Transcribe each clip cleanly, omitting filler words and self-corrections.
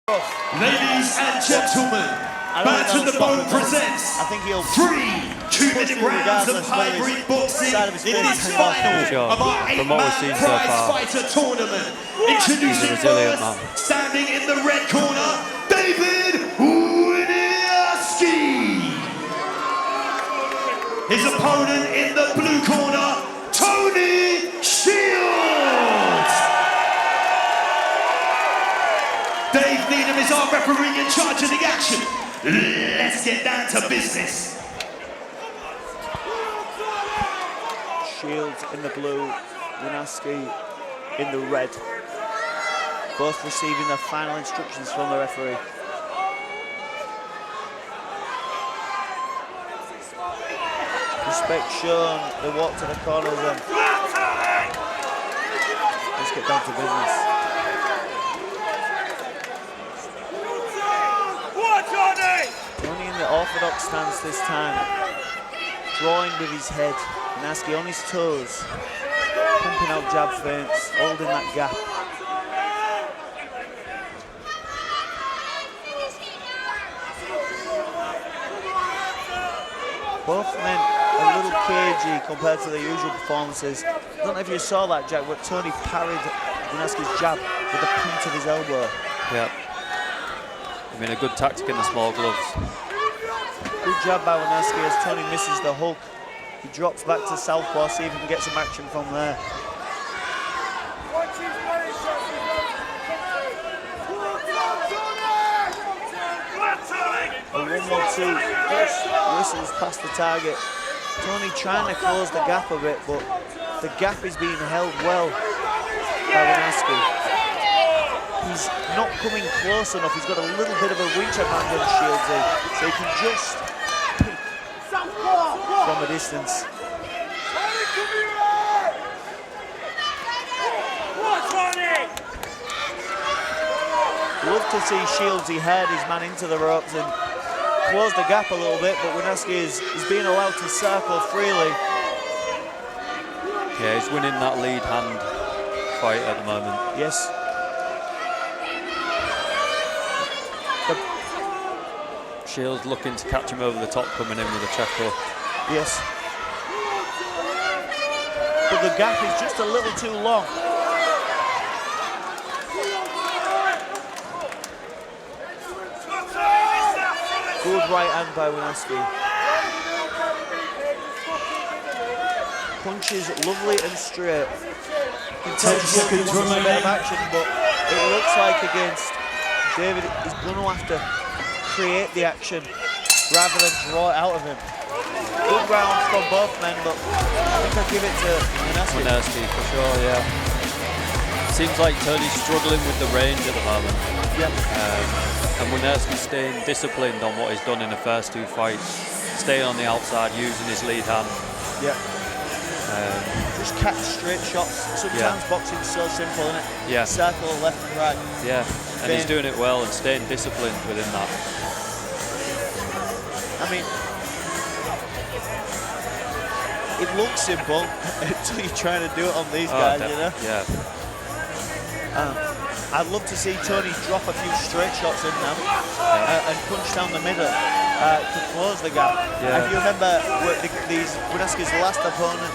Ladies and gentlemen, Back to the Bone presents 3 2-minute rounds of hybrid boxing in this final of our 8-man prize fighter tournament. Introducing first, standing in the red corner, David Winiarski. His opponent in the blue corner, Tony Shields. Dave Needham is our referee in charge of the action. Let's get down to business. Shields in the blue, Winiarski in the red. Both receiving their final instructions from the referee. Respect shown, they walk to the corners and let's get down to business. Tony in the orthodox stance this time, drawing with his head, Winiarski on his toes, pumping out jab feints, holding that gap. Both men a little cagey compared to their usual performances. I don't know if you saw that, Jack, but Tony parried Winiarski's jab with the point of his elbow. Yeah. I mean, a good tactic in the small gloves. Good job by Winiarski as Tony misses the hook. He drops back to southpaw, see if he can get some action from there. A 1-1-2, whistles past the target. Tony trying to close the gap a bit, but the gap is being held well by Winiarski. He's not coming close enough. He's got a little bit of a reach advantage on Shields, so he can just pick from a distance. Love to see Shields. He heard his man into the ropes and closed the gap a little bit, but Winiarski is being allowed to circle freely. Yeah, he's winning that lead hand fight at the moment. Yes. Shields looking to catch him over the top, coming in with a check hook. Yes. But the gap is just a little too long. Good right hand by Winiarski. Punches lovely and straight. You can tell Shields wants a bit of action, but it looks like against David, he's going to have to create the action rather than draw it out of him. Good rounds from both men, but I think I'll give it to Winiarski. Winiarski for sure, yeah. Seems like Tony's struggling with the range at the moment. Yeah. And Winiarski's staying disciplined on what he's done in the first two fights. Staying on the outside, using his lead hand. Yeah. Just catch straight shots. Sometimes boxing's so simple, isn't it? Yeah. Circle left and right. Yeah. And he's doing it well and staying disciplined within that. I mean, it looks simple until you're trying to do it on these guys, you know? Yeah. I'd love to see Tony drop a few straight shots in now and punch down the middle to close the gap. Yeah. If you remember, Winiarski's last opponent,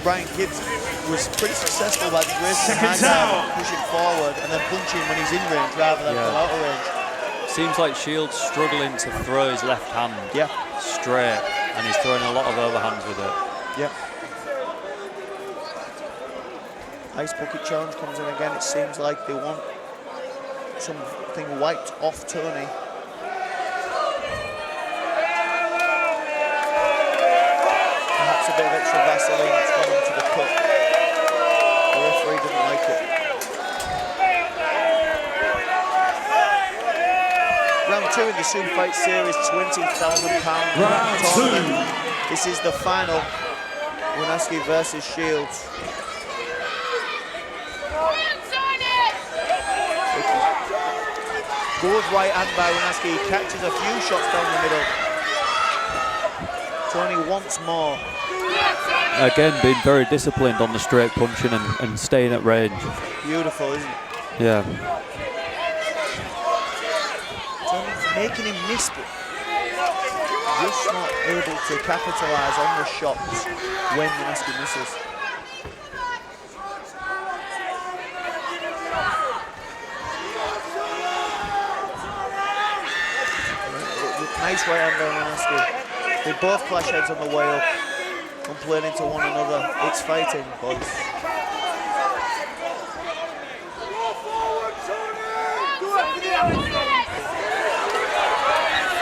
Brian Gibbs, was pretty successful by racing high down, pushing forward and then punching when he's in range rather than from out of range. Seems like Shields struggling to throw his left hand straight, and he's throwing a lot of overhands with it. Yeah. Ice bucket challenge comes in again. It seems like they want something wiped off Tony. Perhaps a bit of extra Vaseline that's gone into the cup. The referee didn't like it. Round 2 in the Super Fight Series, £20,000 tournament. This is the final, Winiarski versus Shields. Good right hand by Winiarski. He catches a few shots down the middle. Tony once more. Again, being very disciplined on the straight punching and staying at range. Beautiful, isn't it? Yeah. making him miss, but just not able to capitalise on the shots when Winiarski misses. Nice right hand on Winiarski. They both clash heads on the way up, complaining to one another. It's fighting, boys.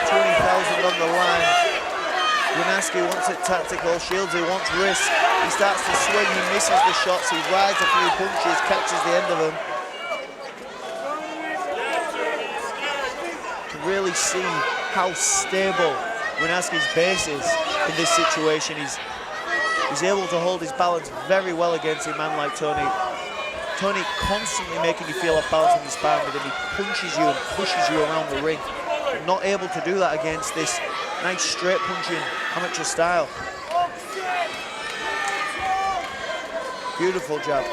20,000 on the line. Winiarski wants it tactical. Shields, he wants risk. He starts to swing, he misses the shots, he rides a few punches, catches the end of them. You can really see how stable Winiarski's base is in this situation. He's able to hold his balance very well against a man like Tony. Tony constantly making you feel off balance in the sparring with him. He punches you and pushes you around the ring. But not able to do that against this nice straight punching amateur style. Beautiful jab.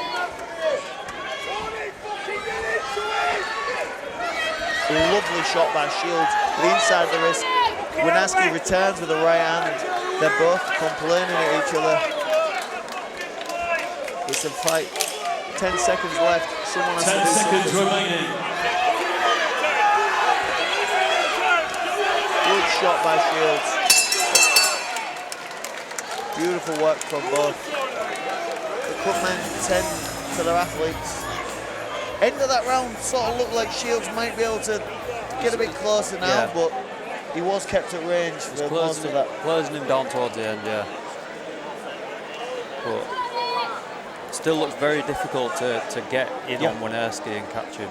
Lovely shot by Shields, the inside of the wrist. Winiarski returns with the right hand. They're both complaining at each other. It's a fight. 10 seconds left. Someone has 10 to do seconds something. remaining. Good shot by Shields. Beautiful work from both. The Cutmen tend to their athletes. End of that round sort of looked like Shields might be able to get a bit closer now, but he was kept at range for most of that. Closing him down towards the end, yeah. But still looks very difficult to get in on Winiarski and catch him.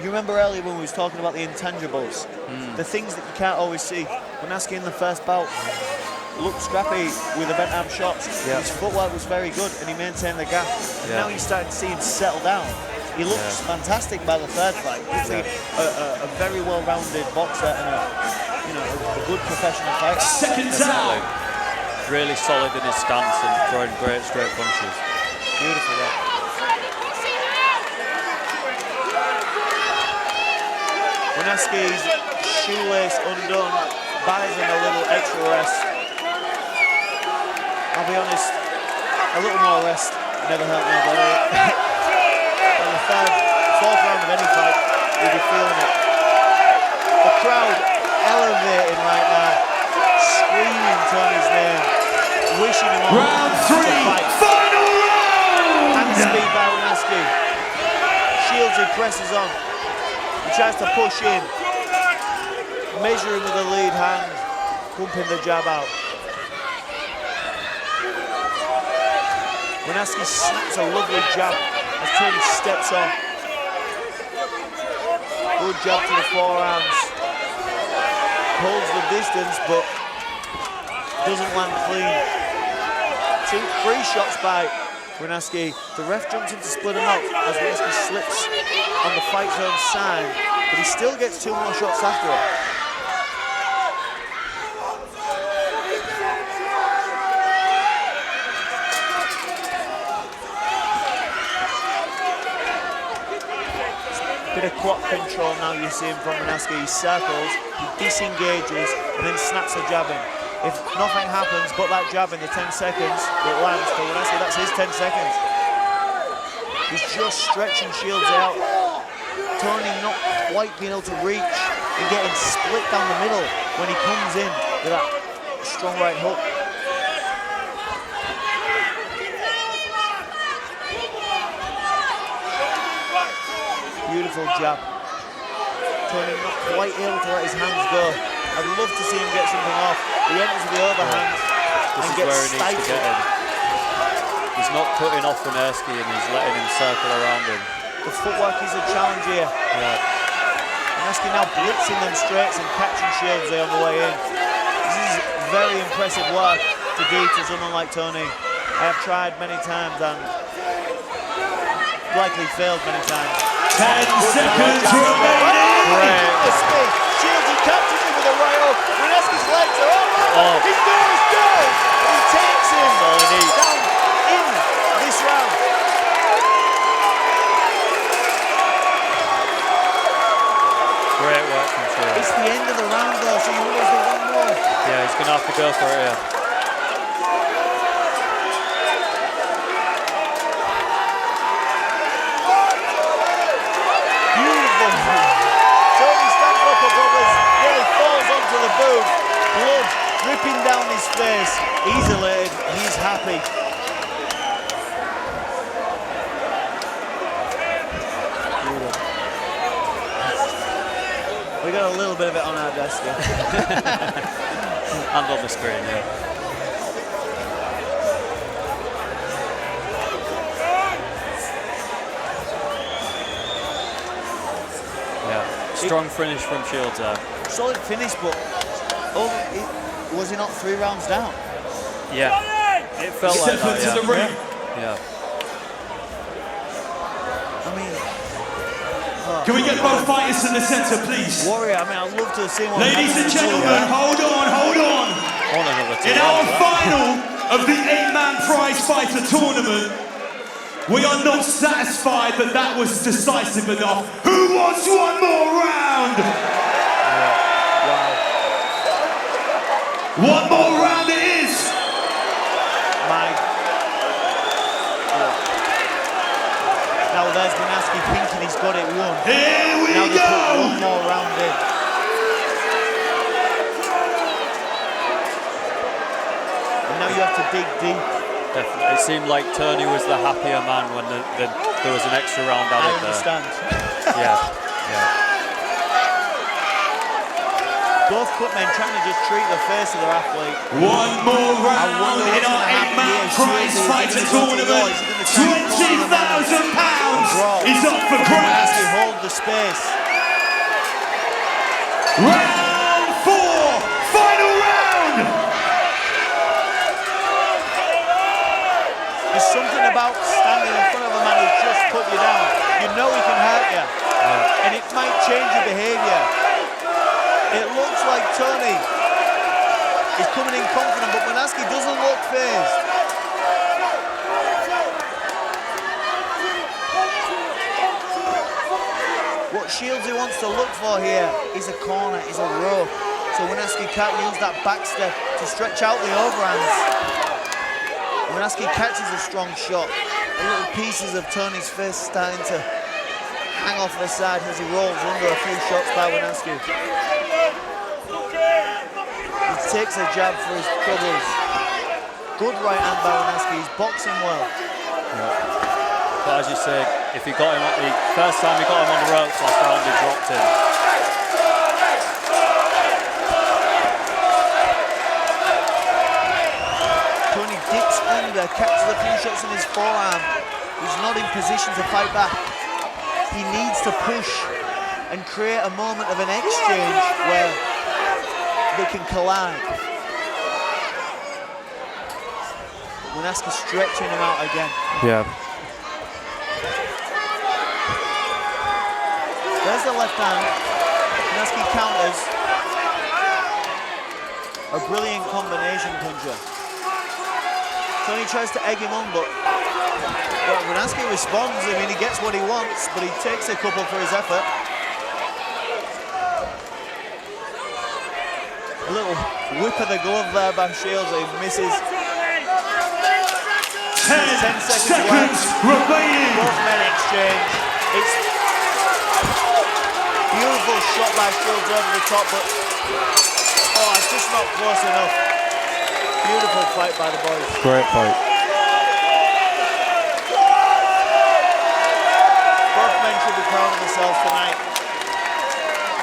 You remember earlier when we was talking about the intangibles, the things that you can't always see. Winiarski in the first bout looked scrappy with the bent arm shots. His footwork was very good and he maintained the gap. Now you're starting to see him settle down. He looks fantastic by the third fight. He's a very well-rounded boxer and a good professional fighter. Seconds out. Really solid in his stance and throwing great straight punches. Beautiful, Winiarski's shoelace undone, buys him a little extra rest. I'll be honest, a little more rest never hurt nobody. On the fourth round of any fight, you'll be feeling it. The crowd elevating right now, screaming Tony's name, wishing him on Round 3, final round! Hand speed by Winiarski. Shields, he presses on. He tries to push in, measuring with the lead hand, pumping the jab out. Winiarski snaps a lovely jab as Tony steps on. Good jab to the forearms. Holds the distance, but doesn't land clean. 3 shots by Winiarski. The ref jumps in to split him out as Winiarski slips on the fight zone sign, but he still gets 2 more shots after it. Bit of clock control now you see him from Winiarski. He circles, he disengages, and then snaps a jab in. If nothing happens but that jab in the 10 seconds that lands for Winiarski, that's his 10 seconds. He's just stretching Shields out. Tony not quite being able to reach and getting split down the middle when he comes in with that strong right hook. Beautiful jab. Tony not quite able to let his hands go. I'd love to see him get something off. He enters with the overhand and gets where he needs to get him. He's not cutting off Winiarski and he's letting him circle around him. The footwork is a challenge here. Winiarski now blitzing them straights and catching Shields there on the way in. This is very impressive work to do to someone like Tony. I have tried many times and likely failed many times. 10 seconds remaining. Shields, he catches him with a right hook. Winiarski's legs are up. He goes down. He takes him down in this round. Great work from Shields. to go for it here. Beautiful. Tony stands up above us, nearly falls onto the booth. Blood dripping down his face. He's elated, he's happy. We got a little bit of it on our desk here. And on the screen, yeah. Yeah, strong finish from Shields there. Solid finish, but was he not 3 rounds down? Yeah, it felt like that, to the ring. Yeah. I mean, Can we get both fighters in the center, please? Warrior, I mean, I'd love to have seen one. Ladies and gentlemen, hold on. On another In our final of the 8-man prize fighter tournament, we are not satisfied that that was decisive enough. Who wants one more round? Wow. One more round it is. Now there's Winiarski thinking he's got it won. Here we Now they go. put one more round in. And now you have to dig deep. Definitely. It seemed like Tony was the happier man when there was an extra round added I understand. there. Yeah. Both cutmen trying to just treat the face of their athlete. One more round in our 8-man prize fighter tournament. £20,000 is up for grabs. Winiarski hold the space. Round 4, final round. There's something about standing in front of a man who just put you down. You know he can hurt you. And it might change your behaviour. It looks like Tony is coming in confident, but Winiarski doesn't look phased. What Shieldsy wants to look for here is a corner, is a rope. So Winiarski can't use that back step to stretch out the overhands. Winiarski catches a strong shot. The little pieces of Tony's face starting to hang off the side as he rolls under a few shots by Winiarski. He takes a jab for his troubles. Good right hand by Winiarski, he's boxing well. But as you say, if he got him, the first time he got him on the ropes last round, he dropped him. Tony dips under, catches a few shots in his forearm. He's not in position to fight back. He needs to push and create a moment of an exchange where they can collide. Winiarski stretching him out again. Yeah. There's the left hand. Winiarski counters. A brilliant combination puncher. Tony tries to egg him on, but Winiarski responds. I mean, he gets what he wants, but he takes a couple for his effort. A little whip of the glove there by Shields. He misses. 10 seconds remaining. Both men exchange. It's beautiful shot by Shields over the top, but it's just not close enough. Beautiful fight by the boys. Great fight. Both men should be proud of themselves tonight.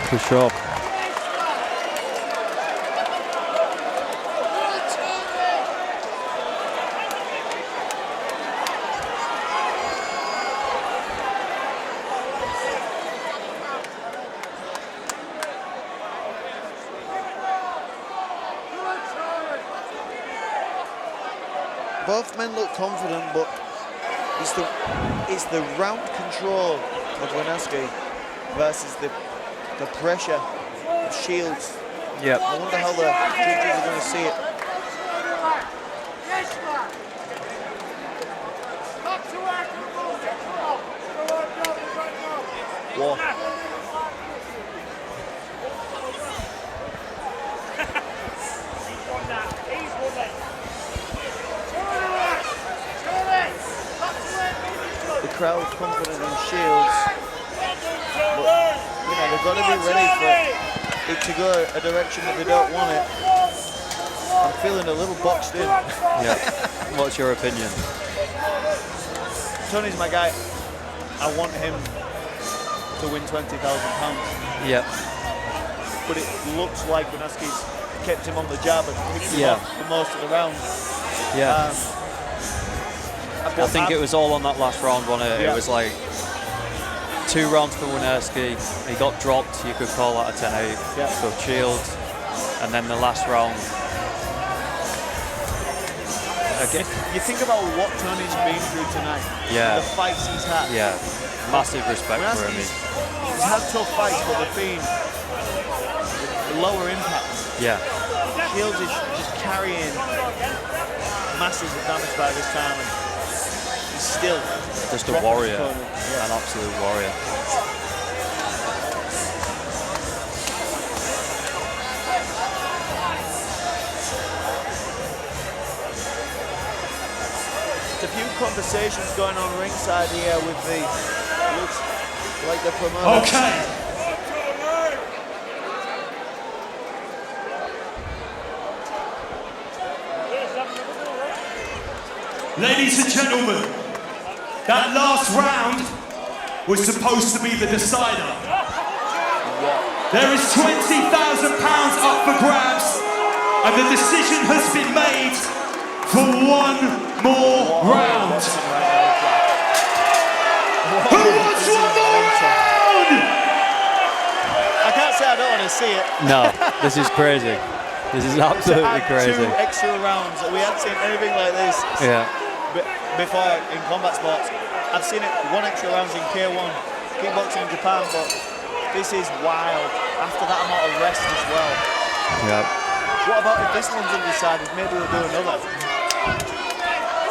For sure. Both men look confident, but it's the round control of Winiarski versus the pressure of Shields. Yep. I wonder how the judges are going to see it. Whoa. crowd confident in Shields. But, you know, they've got to be ready for it to go a direction that they don't want it. I'm feeling a little boxed in. Yeah. What's your opinion? Tony's my guy. I want him to win £20,000. Yeah. But it looks like Winiarski's kept him on the jab and picked him up for most of the round. Yeah. I think it was all on that last round, wasn't it? It was like 2 rounds for Winiarski. He got dropped, you could call that a 10-8 for Shields. And then the last round. Again. You think about what Tony's been through tonight. Yeah. The fights he's had. Yeah. Massive respect for him. He's had tough fights, but they've been lower impact. Yeah. Shields is just carrying masses of damage by this time, and he's still just a warrior, an absolute warrior. There's a few conversations going on ringside here with the looks like the promoter. Okay. Ladies and gentlemen, that last round was supposed to be the decider. There is £20,000 up for grabs, and the decision has been made for one more round. Who wants one more round? I can't say I don't want to see it. No, this is crazy. This is absolutely crazy. 2 extra rounds. We haven't seen anything like this. Yeah. Before in combat sports. I've seen it 1 extra rounds in K1, kickboxing in Japan, but this is wild. After that amount of rest as well. Yeah. What about if this one's undecided? Maybe we'll do another.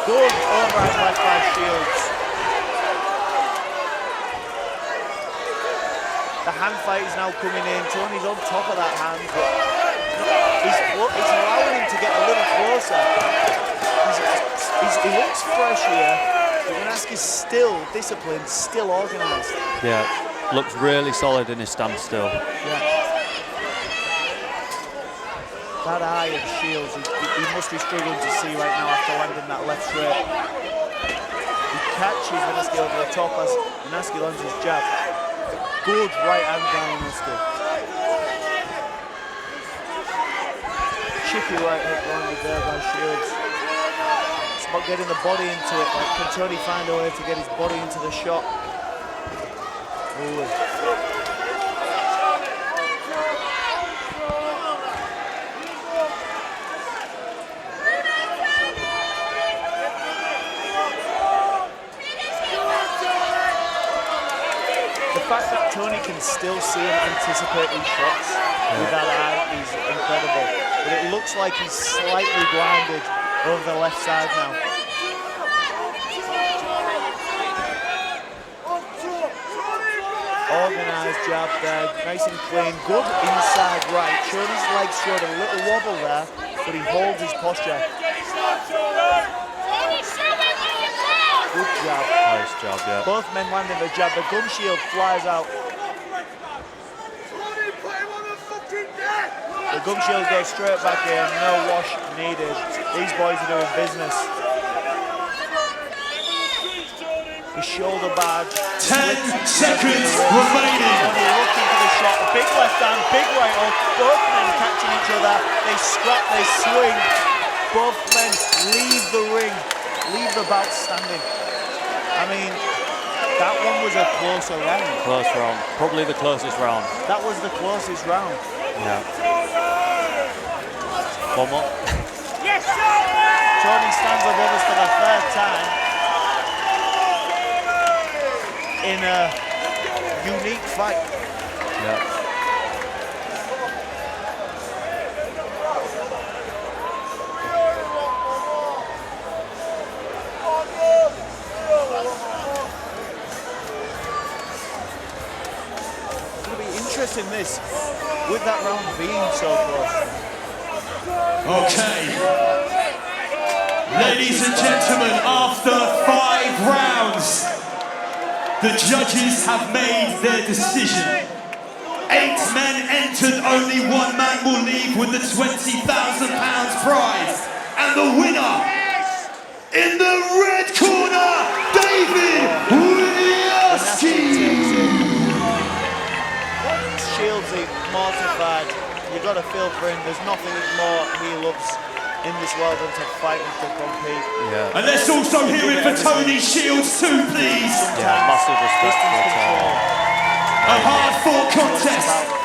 Good overhand left by Shields. The hand fight is now coming in. Tony's on top of that hand, but it's allowing him to get a little closer. He looks fresh here, but Winiarski's still disciplined, still organised. Yeah, looks really solid in his stance still. Yeah. That eye of Shields, he must be struggling to see right now after landing that left straight. He catches Winiarski over the top as Winiarski lands his jab. Good right hand by Winiarski. Chippy right hook landed there by Shields. About getting the body into it. Like, can Tony find a way to get his body into the shot? Ooh. The fact that Tony can still see and anticipate these shots with that eye is incredible. But it looks like he's slightly blinded over the left side now. Organised jab there, nice and clean. Good inside right. Showed his legs, showed a little wobble there, but he holds his posture. Good jab. Nice job, yeah. Both men landing the jab. The gum shield flies out. The gum shield goes straight back in, no wash needed. These boys are doing business. His shoulder badge. 10 seconds remaining. Looking for the shot. Big left hand, big right hook. Both men catching each other. They scrap, they swing. Both men leave the ring, leave the bout standing. I mean, that one was a closer round. Close round. Probably the closest round. That was the closest round. Yeah. One more. Yes, Tony stands above us for the 3rd time in a unique fight. Yeah. It's going to be interesting this, with that round being so close. Okay. Ladies and gentlemen, after 5 rounds, The judges have made their decision. 8 men entered, only 1 man will leave with the £20,000 prize. And the winner, in the red corner, David Winiarski. Shieldsy, mortified. You've got to feel for him. There's nothing more he loves in this world than to fight and to compete. Yeah. And let's also hear it for Tony Shields too, please. Yeah, massive respect for A hard-fought contest.